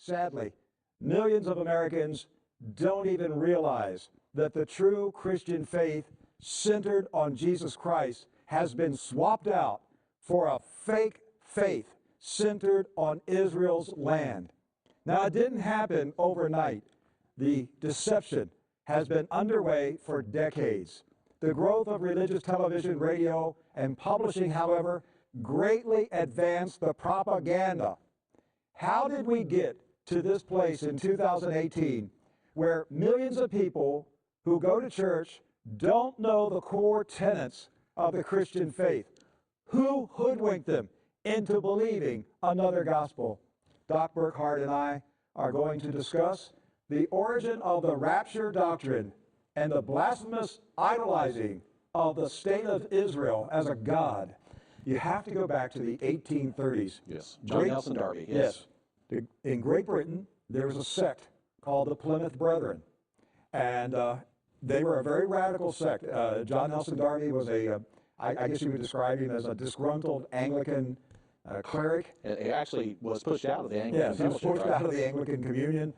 sadly, millions of Americans don't even realize that the true Christian faith centered on Jesus Christ has been swapped out for a fake faith centered on Israel's land. Now, it didn't happen overnight. The deception has been underway for decades. The growth of religious television, radio, and publishing, however, greatly advanced the propaganda. How did we get to this place in 2018 where millions of people who go to church don't know the core tenets of the Christian faith? Who hoodwinked them into believing another gospel? Doc Burkhart and I are going to discuss the origin of the rapture doctrine and the blasphemous idolizing of the state of Israel as a god. You have to go back to the 1830s. Yes, John Nelson Darby. Yes. In Great Britain, there was a sect called the Plymouth Brethren, and they were a very radical sect. John Nelson Darby was I guess you would describe him as a disgruntled Anglican cleric. He actually was pushed out of the Anglican Yes, he was pushed out of the Anglican communion.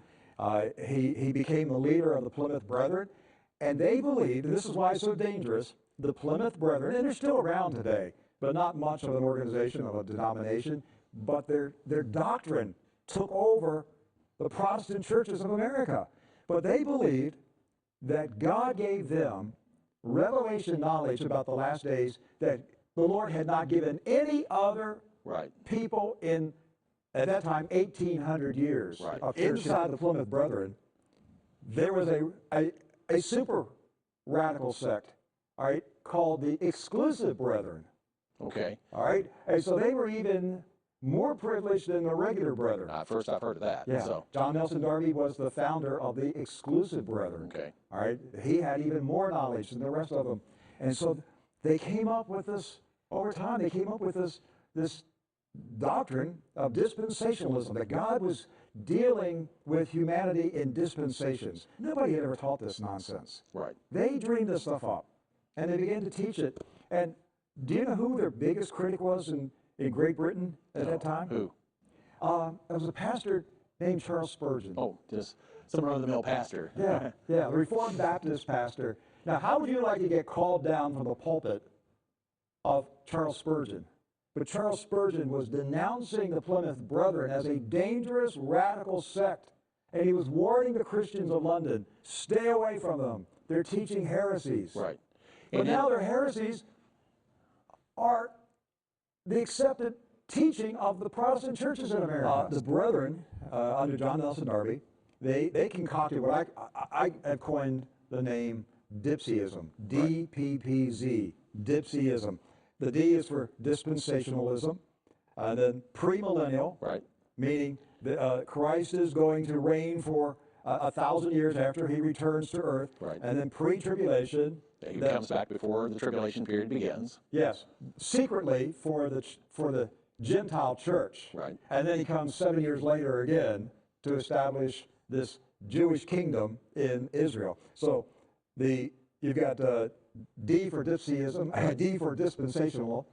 He became the leader of the Plymouth Brethren, and they believed, and this is why it's so dangerous, the Plymouth Brethren, and they're still around today, but not much of an organization, of a denomination, but their doctrine took over the Protestant churches of America. But they believed that God gave them revelation knowledge about the last days that the Lord had not given any other people in, at that time, 1,800 years. Inside the Plymouth Brethren, there was a super radical sect, all right, called the Exclusive Brethren. Okay. All right, and so they were even more privileged than the regular brethren. First I've heard of that. Yeah. So. John Nelson Darby was the founder of the Exclusive Brethren. Okay. All right, he had even more knowledge than the rest of them, and so they came up with this over time. They came up with this doctrine of dispensationalism, that God was dealing with humanity in dispensations. Nobody had ever taught this nonsense. Right. They dreamed this stuff up, and they began to teach it. And do you know who their biggest critic was in Great Britain at that time? Who? It was a pastor named Charles Spurgeon. Oh, just some run-of-the-mill pastor. Yeah, the Reformed Baptist pastor. Now, how would you like to get called down from the pulpit of Charles Spurgeon? But Charles Spurgeon was denouncing the Plymouth Brethren as a dangerous, radical sect. And he was warning the Christians of London, stay away from them. They're teaching heresies. Right. But now their heresies are the accepted teaching of the Protestant churches in America. The Brethren, under John Nelson Darby, they concocted what I have coined the name Dipsyism. D-P-P-Z, Dipsyism. The D is for dispensationalism, and then premillennial, meaning that Christ is going to reign for 1,000 years after he returns to earth, and then pre-tribulation. He comes back before the tribulation period begins. Yes, secretly for the Gentile church, and then he comes 7 years later again to establish this Jewish kingdom in Israel. So you've got D for Dipsyism, D for dispensational,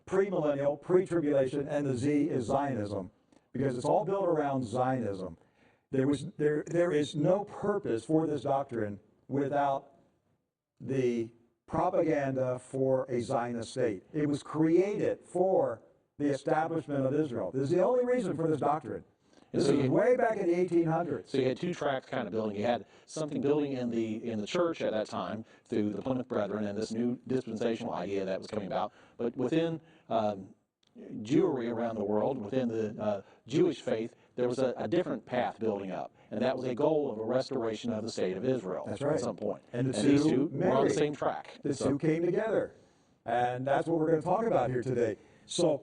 premillennial, pre-tribulation, and the Z is Zionism, because it's all built around Zionism. There is no purpose for this doctrine without the propaganda for a Zionist state. It was created for the establishment of Israel. This is the only reason for this doctrine. This is way back in the 1800s. So you had two tracks kind of building. You had something building in the church at that time through the Plymouth Brethren and this new dispensational idea that was coming about. But within Jewry around the world, within the Jewish faith, there was a different path building up. And that was a goal of a restoration of the state of Israel at some point. And these two were on the same track. The two came together. And that's what we're going to talk about here today. So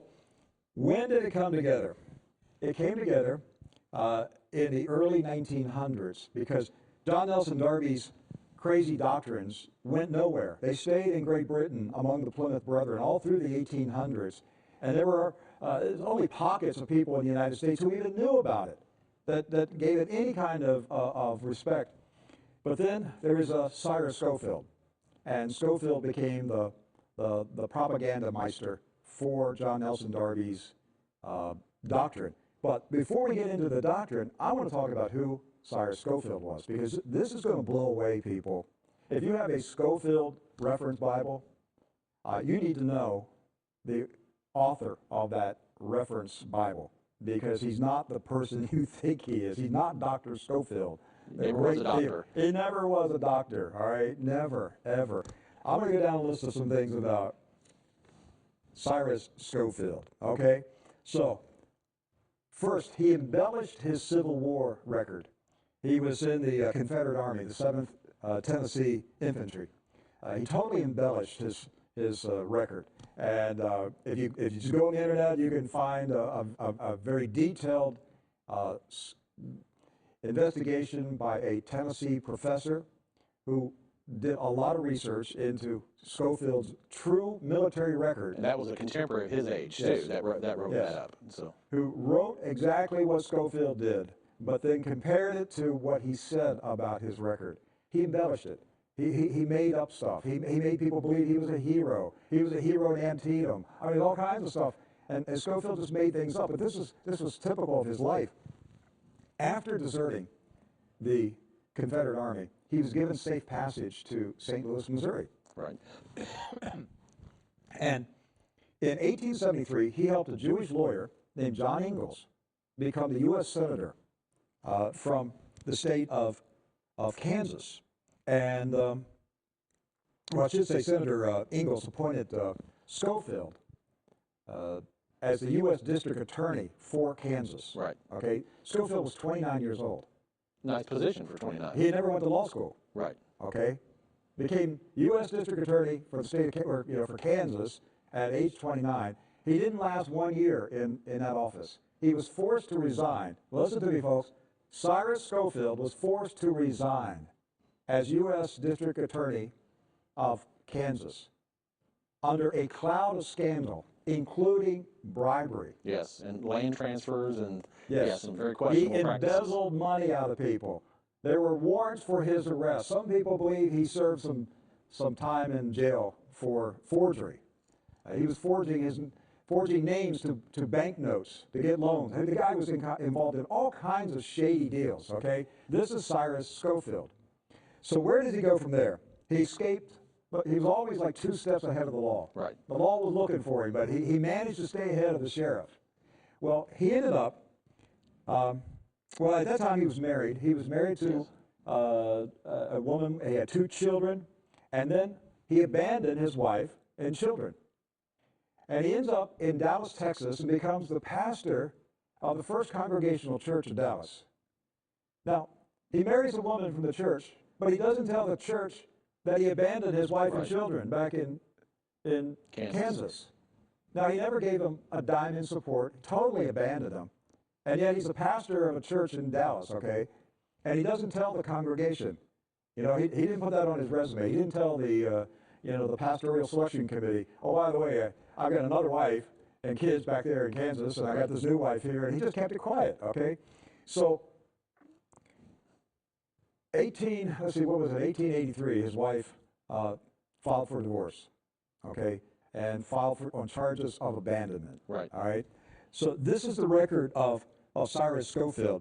when did it come together? It came together in the early 1900s, because John Nelson Darby's crazy doctrines went nowhere. They stayed in Great Britain among the Plymouth Brethren all through the 1800s. And there were only pockets of people in the United States who even knew about it, that gave it any kind of respect. But then there was Cyrus Scofield, and Scofield became the propaganda meister for John Nelson Darby's doctrine. But before we get into the doctrine, I want to talk about who Cyrus Scofield was, because this is going to blow away people. If you have a Scofield reference Bible, you need to know the author of that reference Bible, because he's not the person you think he is. He's not Dr. Scofield. Never was a doctor. He never was a doctor, all right? Never, ever. I'm going to go down a list of some things about Cyrus Scofield, okay? So, first, he embellished his Civil War record. He was in the Confederate Army, the 7th Tennessee Infantry. He totally embellished his record. And if you just go on the internet, you can find a very detailed investigation by a Tennessee professor who did a lot of research into Scofield's true military record. And that was a contemporary of his age, Yes. too, that wrote Yes. that up. So, Who wrote exactly what Scofield did, but then compared it to what he said about his record. He embellished it. He made up stuff. He made people believe he was a hero. He was a hero in Antietam. I mean, all kinds of stuff. And Scofield just made things up. But this was typical of his life. After deserting the Confederate Army, he was given safe passage to St. Louis, Missouri. right. And in 1873, he helped a Jewish lawyer named John Ingalls become the U.S. Senator from the state of Kansas. And, well, I should say Senator Ingalls appointed Scofield as the U.S. District Attorney for Kansas. Right. Okay? Scofield was 29 years old. Nice position for 29. He never went to law school. Right. Okay? Became U.S. District Attorney for the state of for Kansas at age 29. He didn't last 1 year in that office. He was forced to resign. Listen to me, folks. Cyrus Scofield was forced to resign as U.S. District Attorney of Kansas under a cloud of scandal, including bribery. Yes, and land transfers and Yes. some very He questionable practices. embezzled money out of people. There were warrants for his arrest. Some people believe he served some time in jail for forgery. He was forging names to banknotes to get loans. The guy was involved in all kinds of shady deals, okay? This is Cyrus Scofield. So where did he go from there? He escaped, but he was always like 2 steps ahead of the law. Right. The law was looking for him, but he managed to stay ahead of the sheriff. Well, he ended up, well, at that time he was married. He was married to a woman. He had 2 children, and then he abandoned his wife and children. And he ends up in Dallas, Texas, and becomes the pastor of the First Congregational Church of Dallas. Now, he marries a woman from the church, but he doesn't tell the church that he abandoned his wife and children back in Kansas. Now, he never gave them a dime in support, totally abandoned them. And yet he's a pastor of a church in Dallas, okay? And he doesn't tell the congregation. You know, he didn't put that on his resume. He didn't tell the, the pastoral selection committee, oh, by the way, I've got another wife and kids back there in Kansas, and I got this new wife here, and he just kept it quiet, okay? So, 1883, his wife filed for divorce, okay, and filed on charges of abandonment. Right. All right. So this is the record of Cyrus Scofield.